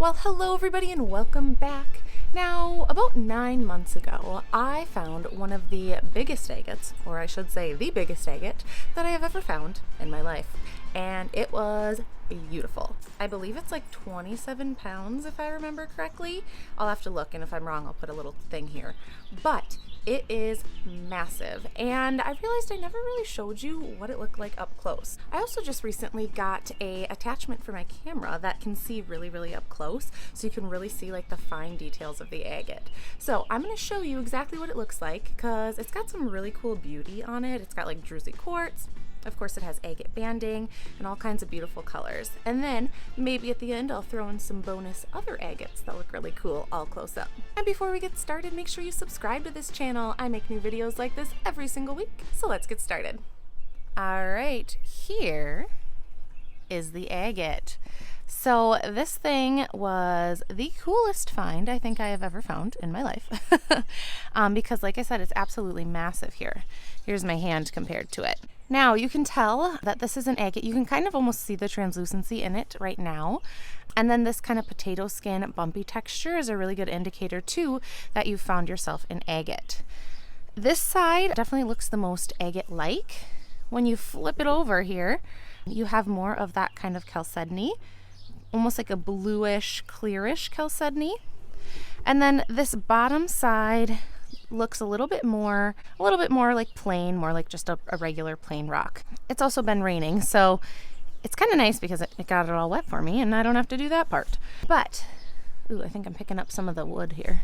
Well, hello everybody and welcome back. Now, about 9 months ago, I found one of the biggest agates, or I should say the biggest agate, that I have ever found in my life. And it was beautiful. I believe it's like 27 pounds if I remember correctly. I'll have to look, and if I'm wrong, I'll put a little thing here. But it is massive, and I realized I never really showed you what it looked like up close. I also just recently got a attachment for my camera that can see really up close, so you can really see like the fine details of the agate. So I'm going to show you exactly what it looks like because it's got some really cool beauty on it. It's got like druzy quartz. Of course, it has agate banding and all kinds of beautiful colors. And then maybe at the end, I'll throw in some bonus other agates that look really cool all close up. And before we get started, make sure you subscribe to this channel. I make new videos like this every single week. So let's get started. All right, here is the agate. So this thing was the coolest find I think I have ever found in my life. Because like I said, it's absolutely massive here. Here's my hand compared to it. Now you can tell that this is an agate. You can kind of almost see the translucency in it right now. And then this kind of potato skin bumpy texture is a really good indicator too that you've found yourself an agate. This side definitely looks the most agate-like. When you flip it over here, you have more of that kind of chalcedony, almost like a bluish, clearish chalcedony. And then this bottom side looks a little bit more like plain, more like just a regular plain rock. It's also been raining, so it's kind of nice because it got it all wet for me and I don't have to do that part. But, ooh, I think I'm picking up some of the wood here.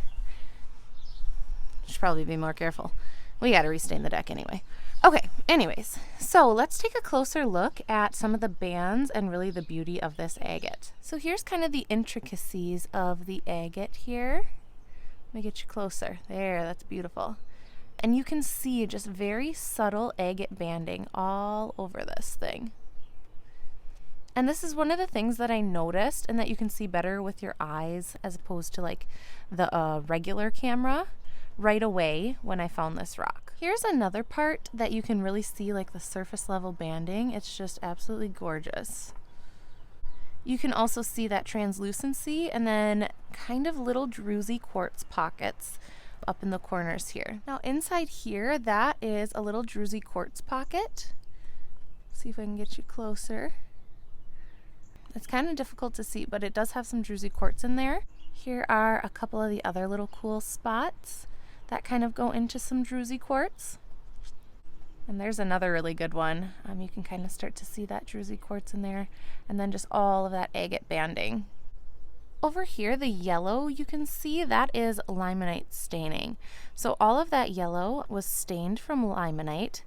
Should probably be more careful. We gotta restain the deck anyway. Okay, anyways, so let's take a closer look at some of the bands and really the beauty of this agate. So here's kind of the intricacies of the agate here. Let me get you closer. There, that's beautiful. And you can see just very subtle agate banding all over this thing. And this is one of the things that I noticed and that you can see better with your eyes as opposed to like the regular camera right away when I found this rock. Here's another part that you can really see like the surface level banding. It's just absolutely gorgeous. You can also see that translucency and then kind of little druzy quartz pockets up in the corners here. Now inside here, that is a little druzy quartz pocket. See if I can get you closer. It's kind of difficult to see, but it does have some druzy quartz in there. Here are a couple of the other little cool spots that kind of go into some druzy quartz. And there's another really good one. You can kind of start to see that druzy quartz in there, and then just all of that agate banding. Over here, the yellow you can see, that is limonite staining. So all of that yellow was stained from limonite.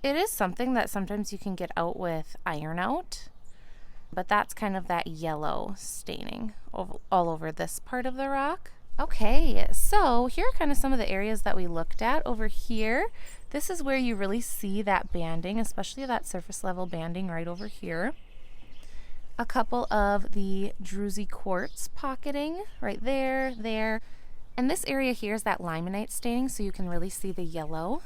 It is something that sometimes you can get out with iron out, but that's kind of that yellow staining all over this part of the rock. Okay, so here are kind of some of the areas that we looked at. Over here, this is where you really see that banding, especially that surface level banding right over here. A couple of the druzy quartz pocketing right there, there. And this area here is that limonite staining, so you can really see the yellow.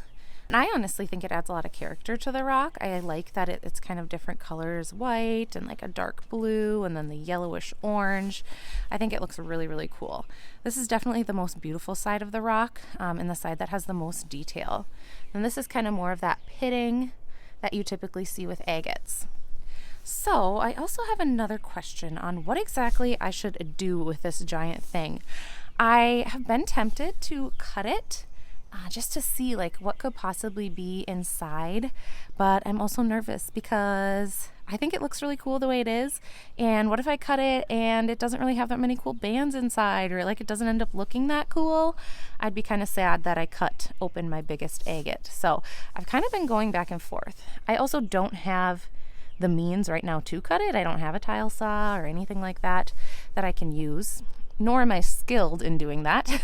And I honestly think it adds a lot of character to the rock. I like that it's kind of different colors, white and like a dark blue and then the yellowish orange. I think it looks really cool. This is definitely the most beautiful side of the rock and the side that has the most detail. And this is kind of more of that pitting that you typically see with agates. So I also have another question on what exactly I should do with this giant thing. I have been tempted to cut it just to see like what could possibly be inside, but I'm also nervous because I think it looks really cool the way it is, and what if I cut it and it doesn't really have that many cool bands inside, or like it doesn't end up looking that cool? I'd be kind of sad that I cut open my biggest agate. So I've kind of been going back and forth. I also don't have the means right now to cut it. I don't have a tile saw or anything like that I can use, nor am I skilled in doing that.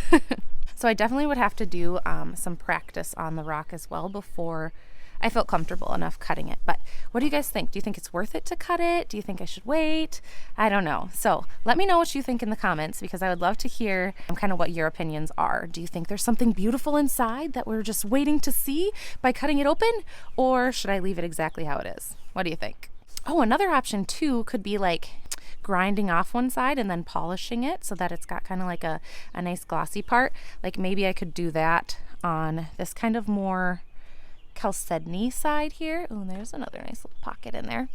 So I definitely would have to do some practice on the rock as well before I felt comfortable enough cutting it. But what do you guys think? Do you think it's worth it to cut it? Do you think I should wait? I don't know. So let me know what you think in the comments, because I would love to hear kind of what your opinions are. Do you think there's something beautiful inside that we're just waiting to see by cutting it open? Or should I leave it exactly how it is? What do you think? Oh, another option too could be like grinding off one side and then polishing it so that it's got kind of like a nice glossy part. Like maybe I could do that on this kind of more chalcedony side here. Oh, there's another nice little pocket in there.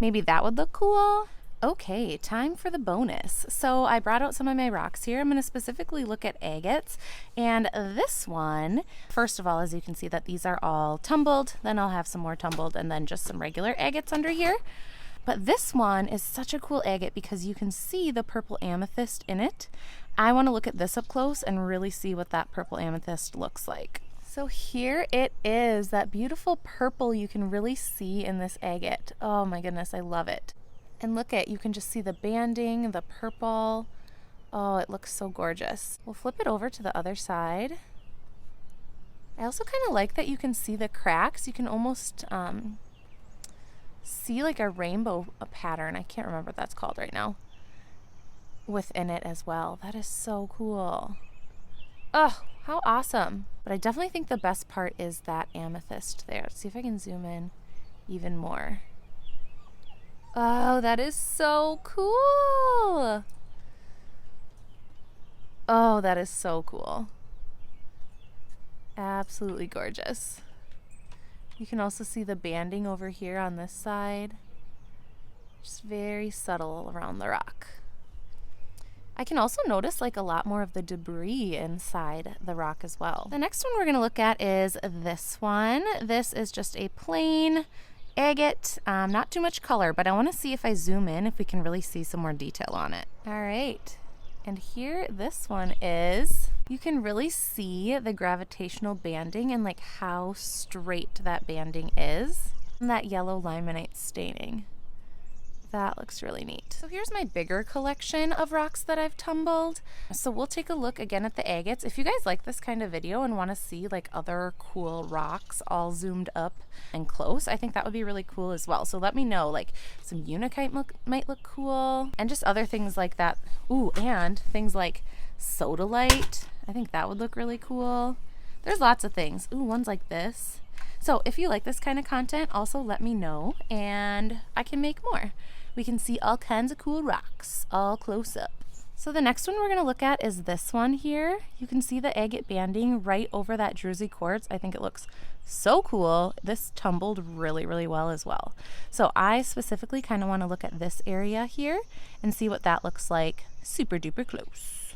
Maybe that would look cool. Okay, time for the bonus. So I brought out some of my rocks here. I'm going to specifically look at agates, and this one, first of all, as you can see that these are all tumbled, then I'll have some more tumbled, and then just some regular agates under here. But this one is such a cool agate because you can see the purple amethyst in it. I want to look at this up close and really see what that purple amethyst looks like. So here it is, that beautiful purple you can really see in this agate. Oh my goodness, I love it. And look at, you can just see the banding, the purple. Oh, it looks so gorgeous. We'll flip it over to the other side. I also kind of like that you can see the cracks. You can almost see like a rainbow pattern. I can't remember what that's called right now. Within it as well. That is so cool. Oh, how awesome. But I definitely think the best part is that amethyst there. Let's see if I can zoom in even more. Oh, that is so cool. Oh, that is so cool. Absolutely gorgeous. You can also see the banding over here on this side. Just very subtle around the rock. I can also notice like a lot more of the debris inside the rock as well. The next one we're going to look at is this one. This is just a plain agate, not too much color, but I want to see if I zoom in if we can really see some more detail on it. All right, and here this one is, you can really see the gravitational banding and like how straight that banding is, and that yellow limonite staining. That looks really neat. So here's my bigger collection of rocks that I've tumbled. So we'll take a look again at the agates. If you guys like this kind of video and want to see like other cool rocks all zoomed up and close, I think that would be really cool as well. So let me know, like some unakite might look cool, and just other things like that. Ooh, and things like sodalite. I think that would look really cool. There's lots of things. Ooh, ones like this. So if you like this kind of content, also let me know and I can make more. We can see all kinds of cool rocks, all close up. So the next one we're going to look at is this one here. You can see the agate banding right over that druzy quartz. I think it looks so cool. This tumbled really, really well as well. So I specifically kind of want to look at this area here and see what that looks like super duper close.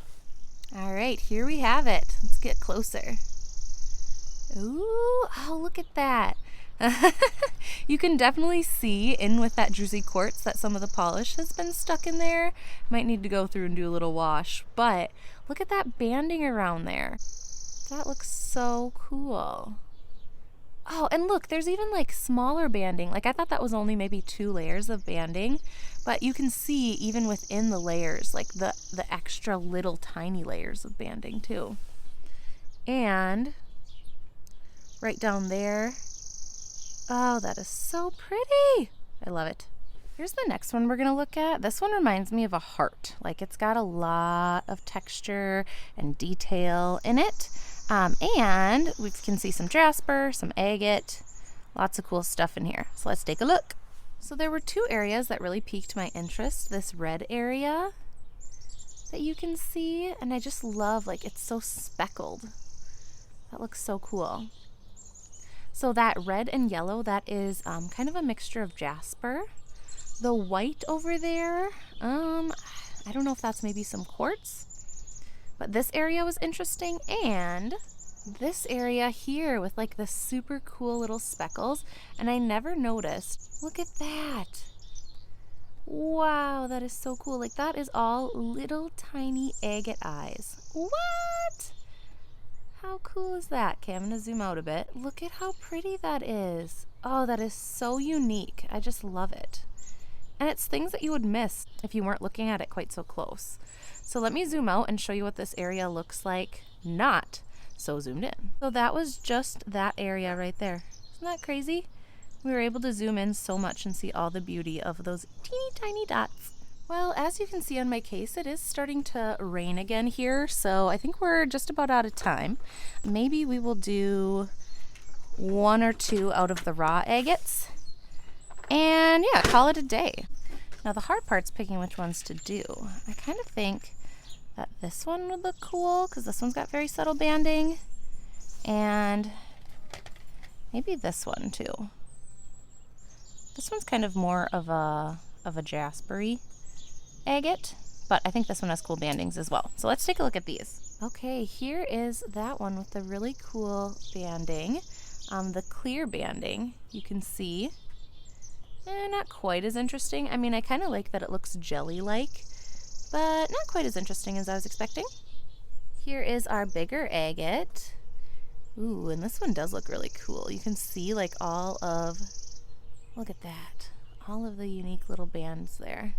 All right, here we have it. Let's get closer. Ooh, oh, look at that. You can definitely see in with that druzy quartz that some of the polish has been stuck in there. Might need to go through and do a little wash, but look at that banding around there. That looks so cool. Oh, and look, there's even like smaller banding. Like I thought that was only maybe 2 layers of banding, but you can see even within the layers, like the extra little tiny layers of banding too. And right down there. Oh, that is so pretty. I love it. Here's the next one we're going to look at. This one reminds me of a heart. Like it's got a lot of texture and detail in it. And we can see some jasper, some agate, lots of cool stuff in here. So let's take a look. So there were 2 areas that really piqued my interest. This red area that you can see, and I just love, like, it's so speckled. That looks so cool. So that red and yellow, that is kind of a mixture of jasper. The white over there, I don't know if that's maybe some quartz, but this area was interesting. And this area here with like the super cool little speckles, and I never noticed. Look at that. Wow, that is so cool. Like that is all little tiny agate eyes. What? How cool is that? Okay, I'm gonna zoom out a bit. Look at how pretty that is. Oh, that is so unique. I just love it. And it's things that you would miss if you weren't looking at it quite so close. So let me zoom out and show you what this area looks like not so zoomed in. So that was just that area right there. Isn't that crazy? We were able to zoom in so much and see all the beauty of those teeny tiny dots. Well, as you can see on my case, it is starting to rain again here, so I think we're just about out of time. Maybe we will do 1 or 2 out of the raw agates, and yeah, call it a day. Now the hard part's picking which ones to do. I kind of think that this one would look cool because this one's got very subtle banding, and maybe this one too. This one's kind of more of a jaspery agate, but I think this one has cool bandings as well. So let's take a look at these. Okay, here is that one with the really cool banding. The clear banding, you can see. Not quite as interesting. I mean, I kind of like that it looks jelly-like, but not quite as interesting as I was expecting. Here is our bigger agate. Ooh, and this one does look really cool. You can see like all of, look at that, all of the unique little bands there.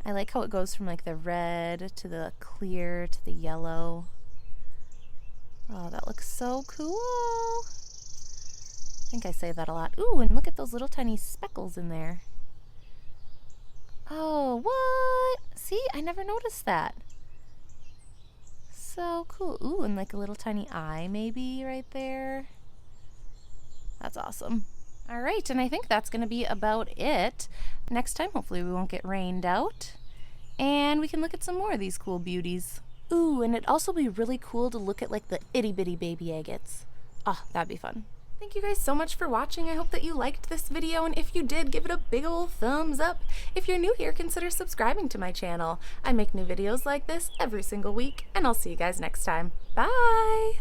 I like how it goes from like the red to the clear to the yellow. Oh, that looks so cool. I think I say that a lot. Ooh, and look at those little tiny speckles in there. Oh, what? See, I never noticed that. So cool. Ooh, and like a little tiny eye maybe right there. That's awesome. All right, and I think that's going to be about it. Next time, hopefully we won't get rained out, and we can look at some more of these cool beauties. Ooh, and it'd also be really cool to look at like the itty bitty baby agates. Ah, that'd be fun. Thank you guys so much for watching. I hope that you liked this video, and if you did, give it a big old thumbs up. If you're new here, consider subscribing to my channel. I make new videos like this every single week, and I'll see you guys next time. Bye!